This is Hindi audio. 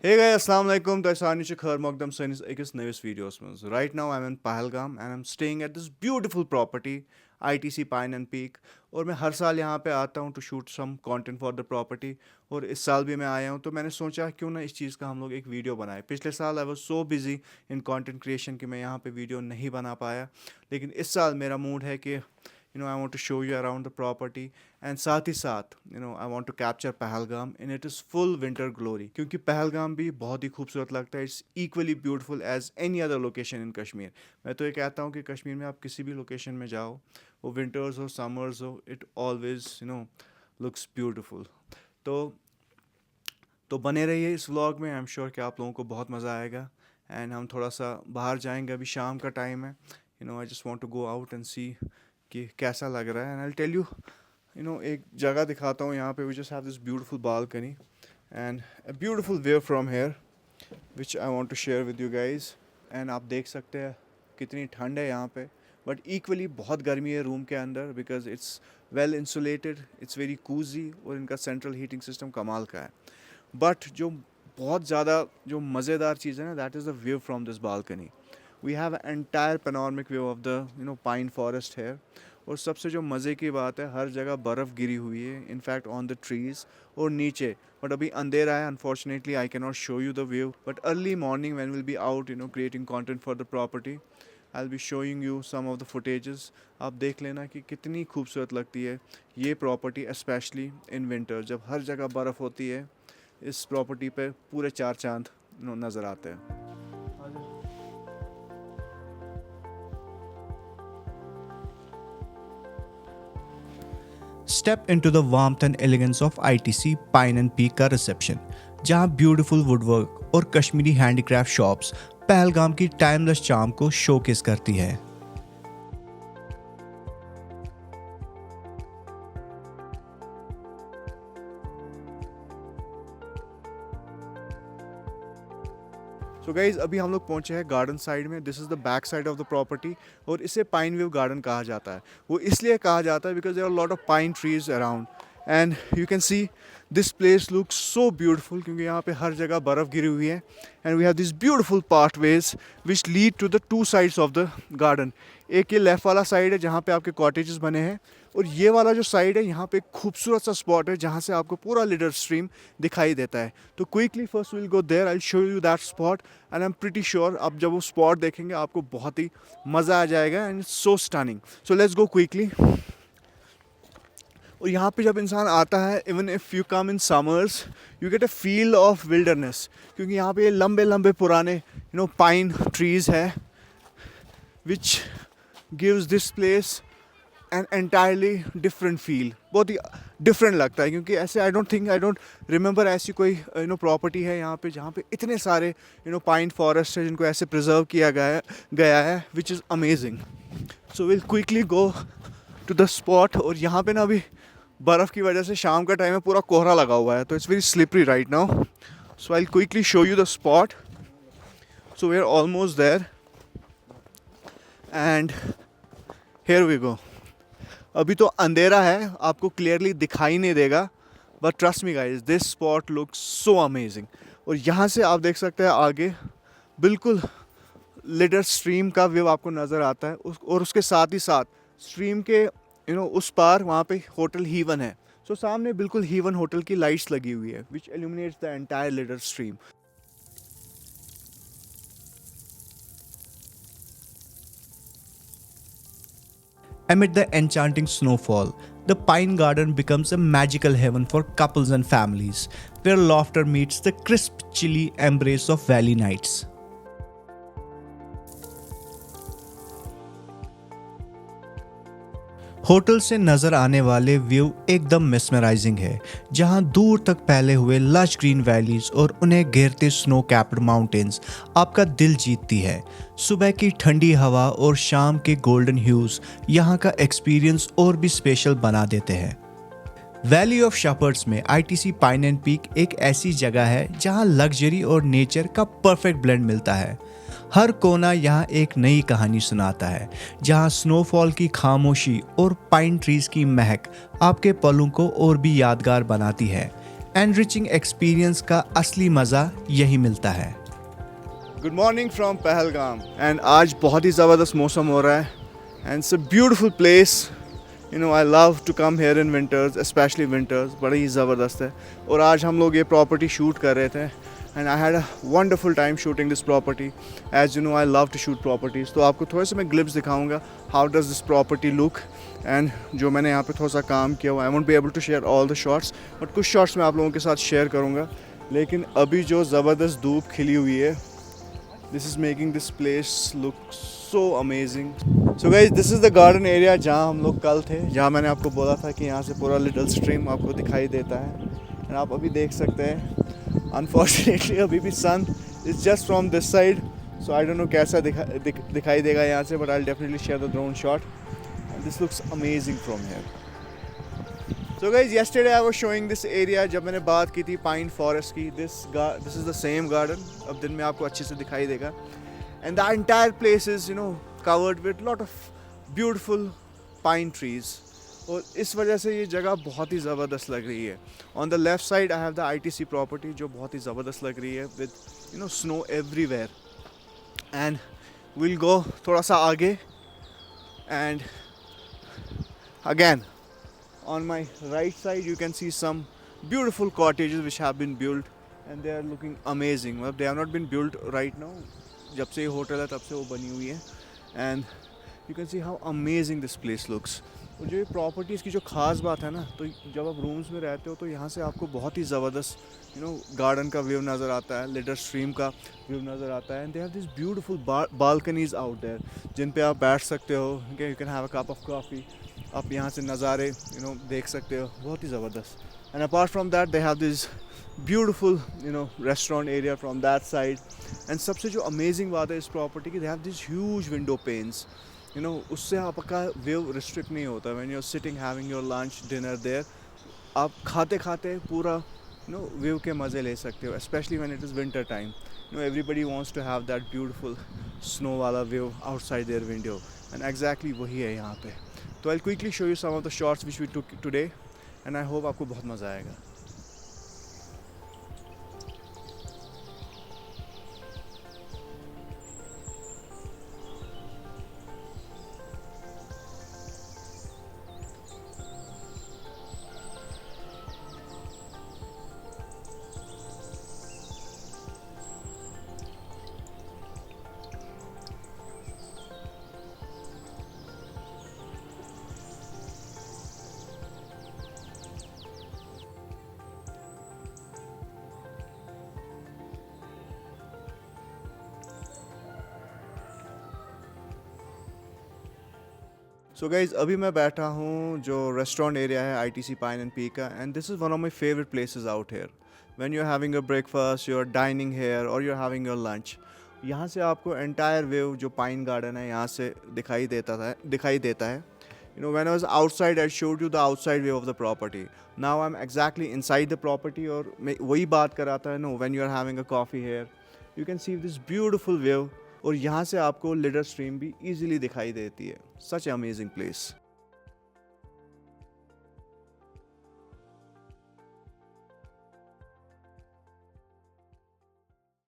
Hey guys, Assalamu alaikum. Taisani Khar Mokdam Sanis Ekis Nevis videos. Right now I'm in Pahalgam and I'm staying at this beautiful property, ITC Pine and Peak. और मैं हर साल यहाँ पे आता हूँ to shoot some content for the property. और इस साल भी मैं आया हूँ तो मैंने सोचा क्यों ना इस चीज़ का हम लोग एक वीडियो बनाए। पिछले साल I was so busy in content creation कि मैं यहाँ पे वीडियो नहीं बना पाया, लेकिन इस साल मेरा मूड है कि I want to show you around the property and साथ ही साथ I want to capture Pahalgam in its full winter glory क्योंकि पहलगाम भी बहुत ही खूबसूरत लगता है. It's equally beautiful as any other location in Kashmir. मैं तो ये कहता हूँ कि कश्मीर में आप किसी भी लोकेशन में जाओ, वो विंटर्स हो समर्स हो, it always looks beautiful. तो बने रहिए इस व्लॉग में. आई एम श्योर कि आप लोगों को बहुत मज़ा आएगा. एंड हम थोड़ा सा बाहर जाएंगे, अभी शाम का टाइम है. I just want to go out and see कि कैसा लग रहा है. एंड आई टेल यू एक जगह दिखाता हूँ. यहाँ पे we just have this beautiful balcony and a beautiful view from here which I want to share with you guys. And आप देख सकते हैं कितनी ठंड है यहाँ पे, बट इक्वली बहुत गर्मी है रूम के अंदर because it's well insulated, it's very cosy और इनका सेंट्रल हीटिंग सिस्टम कमाल का है. बट जो बहुत ज़्यादा जो मज़ेदार चीज़ है ना, that is the view from this balcony. We have entire panoramic view of the pine forest है. और सबसे जो मज़े की बात है, हर जगह बर्फ़ गिरी हुई है, इनफैक्ट ऑन द ट्रीज़ और नीचे. बट अभी अंधेरा है, unfortunately I can not show you the view. But early morning when will be out creating content for the property, I will be showing you some of the footages. आप देख लेना कि कितनी खूबसूरत लगती है ये प्रॉपर्टी, स्पेशली इन विंटर जब हर जगह बर्फ़ होती है. इस प्रॉपर्टी पे पूरे चार चांद नज़र आते हैं. Step into the warmth and elegance of ITC Pine and Peak का रिसेप्शन, जहां ब्यूटीफुल वुडवर्क और कश्मीरी हैंडीक्राफ्ट शॉप्स पहलगाम की टाइमलेस चार्म को शोकेस करती है. सो गाइज अभी हम लोग पहुंचे हैं गार्डन साइड में. This is the back side of the property और इसे पाइन व्यू गार्डन कहा जाता है. वो इसलिए कहा जाता है because there are lot of pine trees around and you can see this place looks so beautiful क्योंकि यहाँ पे हर जगह बर्फ़ गिरी हुई है. And we have this beautiful pathways which lead to the two sides of the garden. एक ये लेफ़्ट वाला साइड है जहाँ पे आपके कॉटेजेस बने हैं, और ये वाला जो साइड है यहाँ पे एक खूबसूरत सा स्पॉट है जहाँ से आपको पूरा लिडर स्ट्रीम दिखाई देता है. तो quickly first will go there, I show you that spot and I am pretty sure आप जब वो स्पॉट देखेंगे आपको बहुत ही मज़ा आ जाएगा and it's so stunning. So let's go quickly. और यहाँ पे जब इंसान आता है, even if you come in summers, you get a feel of wilderness क्योंकि यहाँ पे लंबे लंबे पुराने पाइन ट्रीज़ है which gives this place an entirely different feel. बहुत ही डिफरेंट लगता है क्योंकि ऐसे आई डोंट रिमेंबर ऐसी कोई प्रॉपर्टी है यहाँ पे जहाँ पे इतने सारे पाइन फॉरेस्ट है जिनको ऐसे प्रिजर्व किया गया है which is amazing. So will quickly go to the spot. और यहाँ पे ना अभी बर्फ़ की वजह से शाम का टाइम है, पूरा कोहरा लगा हुआ है, तो it's very slippery right now. So I quickly show you the spot. So we are almost there and here we go. अभी तो अंधेरा है, आपको क्लियरली दिखाई नहीं देगा, but trust me guys this spot looks so amazing. और यहाँ से आप देख सकते हैं आगे बिल्कुल लिडर स्ट्रीम का व्यू आपको नज़र आता है. और उसके साथ ही साथ स्ट्रीम के उस पार वहाँ पे होटल हीवन है. सो सामने बिल्कुल हीवन होटल की लाइट्स लगी हुई है which illuminates the entire Lidder stream. Amid the enchanting snowfall, the Pine Garden becomes a magical heaven for couples and families, where laughter meets the crisp, chilly embrace of valley nights. Hotel से नजर आने वाले व्यू एकदम मेस्मराइजिंग है, जहां दूर तक फैले हुए लश ग्रीन वैलीज और उन्हें घेरते स्नो कैप्ड माउंटेन्स आपका दिल जीतती है. सुबह की ठंडी हवा और शाम के गोल्डन ह्यूज यहां का एक्सपीरियंस और भी स्पेशल बना देते हैं. वैली ऑफ शेपर्ड्स में ITC पाइन एंड पीक एक ऐसी जगह है जहां लग्जरी और नेचर का परफेक्ट ब्लेंड मिलता है. हर कोना यहाँ एक नई कहानी सुनाता है, जहाँ स्नोफॉल की खामोशी और पाइन ट्रीज की महक आपके पलों को और भी यादगार बनाती है. एनरिचिंग एक्सपीरियंस का असली मज़ा यही मिलता है। Good morning from Pahalgam and आज बहुत ही ज़बरदस्त मौसम हो रहा है and it's a beautiful place. I love to come here in winters, specially winters, बड़ा ही ज़बरदस्त है। और आज हम लोग ये प्रॉपर्टी शूट कर रहे थे and I had a wonderful time shooting this property. As you know I love to shoot properties, तो आपको थोड़े से मैं ग्लिप्स दिखाऊंगा how does this property look and जो मैंने यहाँ पे थोड़ा सा काम किया हुआ। I won't be able to share all the shots, but कुछ शॉट्स मैं आप लोगों के साथ शेयर करूँगा। लेकिन अभी जो ज़बरदस्त धूप खिली हुई है, this is making this place look so amazing. So guys, this is the garden area जहाँ हम लोग कल थे, जहाँ मैंने आपको बोला था कि यहाँ से पूरा लिटिल स्ट्रीम आपको दिखाई देता है एंड आप अभी देख सकते हैं। अनफॉर्चुनेटली अभी भी sun is just from this side, so I don't know कैसा दिखाई देगा यहाँ से, but I will definitely share the drone shot and this looks amazing from here. So guys, yesterday I was showing this area जब मैंने बात की थी पाइन फॉरेस्ट की। this is the same garden, अब दिन में आपको अच्छे से दिखाई देगा and the entire place is covered with lot of beautiful pine trees और इस वजह से ये जगह बहुत ही ज़बरदस्त लग रही है। On the left side I have the ITC property जो बहुत ही ज़बरदस्त लग रही है with snow everywhere and we'll go थोड़ा सा आगे and again on my right side you can see some beautiful cottages which have been built and they are looking amazing. Well, they have not been built right now, जब से ये होटल है तब से वो बनी हुई है and you can see how amazing this place looks. और जो ये प्रॉपर्टीज़ की जो ख़ास बात है ना, तो जब आप रूम्स में रहते हो तो यहाँ से आपको बहुत ही ज़बरदस्त गार्डन का व्यू नज़र आता है, लिटिल स्ट्रीम का व्यू नज़र आता है and they have this beautiful balconies out there जिन पे आप बैठ सकते हो। You can have a cup of coffee, आप यहाँ से नज़ारे देख सकते हो, बहुत ही ज़बरदस्त। And apart from that they have this beautiful restaurant area from that side and सबसे जो अमेजिंग बात है इस प्रॉपर्टी की, they have this huge window panes. उससे आपका व्यू रिस्ट्रिक्ट नहीं होता। When you are sitting having your lunch dinner there, आप खाते खाते पूरा व्यू के मज़े ले सकते हो, specially when it is winter time. Everybody wants to have that beautiful snow वाला view outside their window and exactly वही है यहाँ पे। तो I quickly show you some of the shots which we took today and I hope आपको बहुत मज़ा आएगा। सो गाइज़, अभी मैं बैठा हूँ जो रेस्टोरेंट एरिया है ITC पाइन एंड पी का and this is one of my favourite places out here. When you are having a breakfast, you are dining here और you are having your lunch, यहाँ से आपको एंटायर व्यू जो पाइन गार्डन है यहाँ से दिखाई देता है। When I was outside I showed you the outside view of the property. Now I'm exactly inside the property और मैं वही बात कर रहा था when you are having a coffee here you can see this beautiful view और यहाँ से आपको लिटिल स्ट्रीम भी easily दिखाई देती है। Such an amazing place.